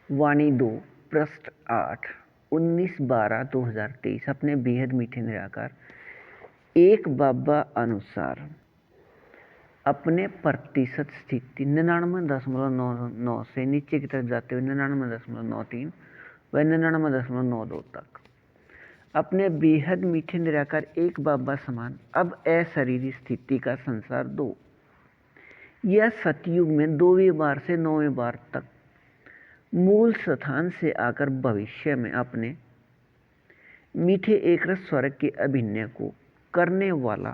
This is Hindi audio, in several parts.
वाणी 2 पृष्ठ 8 19/12/2023 अपने बेहद मीठे निराकार एक बाबा अनुसार अपने प्रतिशत स्थिति 99.99 से नीचे की तरफ जाते हुए 99.93 व 99.92 तक अपने बेहद मीठे निराकार एक बाबा समान अब अशरीरी स्थिति का संसार 2 यह सतयुग में 2वें बार से 9वें बार तक मूल स्थान से आकर भविष्य में अपने मीठे एक रस स्वर्ग के अभिनय को करने वाला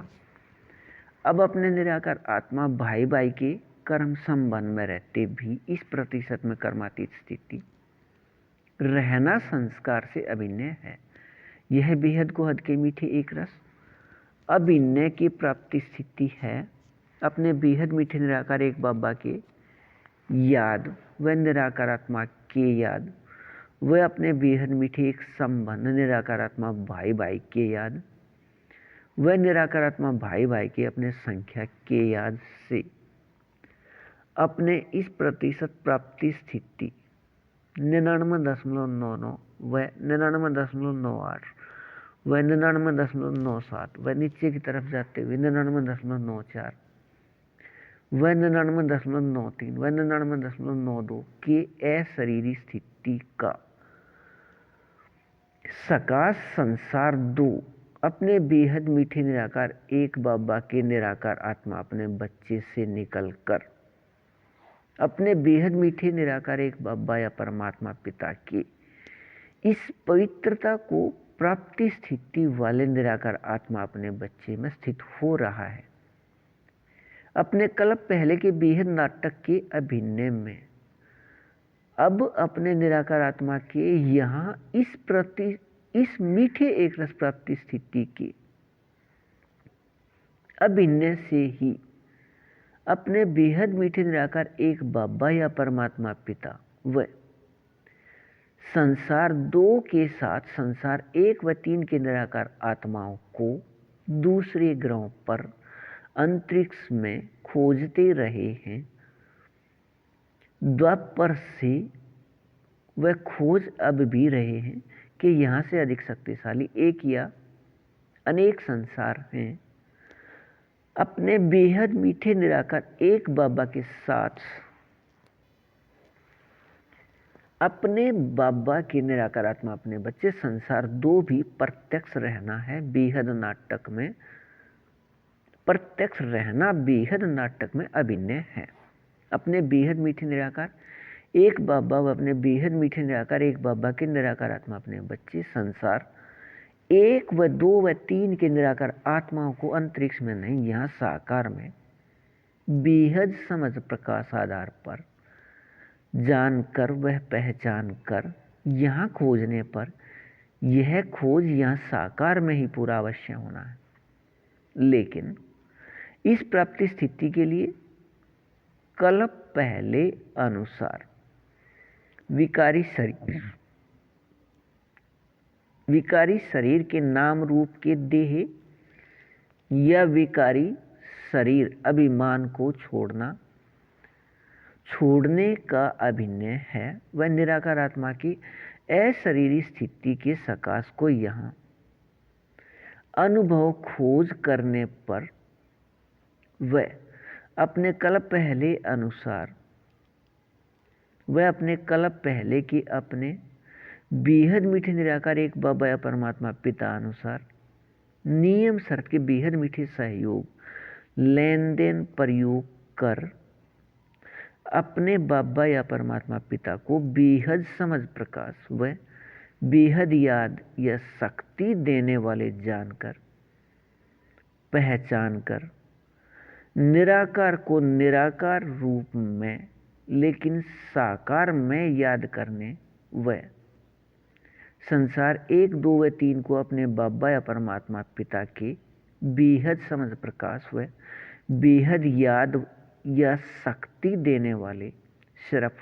अब अपने निराकार आत्मा भाई भाई के कर्म संबंध में रहते भी इस प्रतिशत में कर्मातीत स्थिति रहना संस्कार से अभिनय है। यह बेहद को हद के मीठे एक रस अभिनय की प्राप्ति स्थिति है। अपने बेहद मीठे निराकार एक बाबा के याद व निराकार आत्मा के याद व अपने बेहद मीठे एक संबंध निराकार आत्मा भाई भाई के याद व निराकार आत्मा भाई भाई के अपने संख्या के याद से अपने इस प्रतिशत प्राप्ति स्थिति 99.99 व 99.98 व 99.97 व नीचे की तरफ जाते हुए 99.94 व 99.93 व 99.92 के अशरीरी स्थिति का सकाश संसार 2 अपने बेहद मीठे निराकार एक बाबा के निराकार आत्मा अपने बच्चे से निकलकर अपने बेहद मीठे निराकार एक बाबा या परमात्मा पिता के इस पवित्रता को प्राप्ति स्थिति वाले निराकार आत्मा अपने बच्चे में स्थित हो रहा है। अपने कल्प पहले के बेहद नाटक के अभिनय में अब अपने निराकार आत्मा के यहाँ इस मीठे एक रस प्राप्ति स्थिति के अभिनय से ही अपने बेहद मीठे निराकार एक बाबा या परमात्मा पिता व संसार 2 के साथ संसार 1 व 3 के निराकार आत्माओं को दूसरे ग्रहों पर अंतरिक्ष में खोजते रहे हैं। द्वापर से वह खोज अब भी रहे हैं कि यहाँ से अधिक शक्तिशाली एक या अनेक संसार हैं। अपने बेहद मीठे निराकार एक बाबा के साथ अपने बाबा के निराकार आत्मा अपने बच्चे संसार 2 भी प्रत्यक्ष रहना है। बेहद नाटक में प्रत्यक्ष रहना बेहद नाटक में अभिनय है। अपने बेहद मीठे निराकार एक बाबा व अपने बेहद मीठे निराकार एक बाबा के निराकार आत्मा अपने बच्चे संसार 1 व 2 व 3 के निराकार आत्माओं को अंतरिक्ष में नहीं यहाँ साकार में बेहद समझ प्रकाश आधार पर जानकर वह पहचान कर यहाँ खोजने पर यह खोज यहाँ साकार में ही पूरा अवश्य होना है। लेकिन इस प्राप्ति स्थिति के लिए कल्प पहले अनुसार विकारी शरीर के नाम रूप के देह या विकारी शरीर अभिमान को छोड़ने का अभिनय है। वह निराकार आत्मा की अशरीरी स्थिति के सकाश को यहाँ अनुभव खोज करने पर वह अपने कल्प पहले अनुसार वह अपने कल्प पहले की अपने बेहद मीठे निराकार एक बाबा या परमात्मा पिता अनुसार नियम शर्त के बेहद मीठे सहयोग लेन देन प्रयोग कर अपने बाबा या परमात्मा पिता को बेहद समझ प्रकाश व बेहद याद या शक्ति देने वाले जानकर पहचान कर निराकार को निराकार रूप में लेकिन साकार में याद करने व संसार 1 2 व 3 को अपने बाबा या परमात्मा पिता के बेहद समझ प्रकाश व बेहद याद या शक्ति देने वाले सिर्फ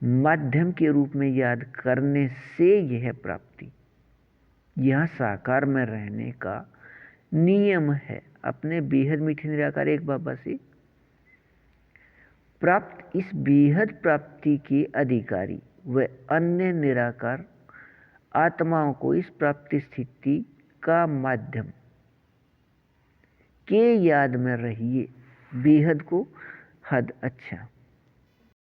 माध्यम के रूप में याद करने से यह प्राप्ति यह साकार में रहने का नियम है। अपने बेहद मीठे निराकार एक बाबा से प्राप्त इस बेहद प्राप्ति के अधिकारी व अन्य निराकार आत्माओं को इस प्राप्ति स्थिति का माध्यम के याद में रहिए। बेहद को हद। अच्छा,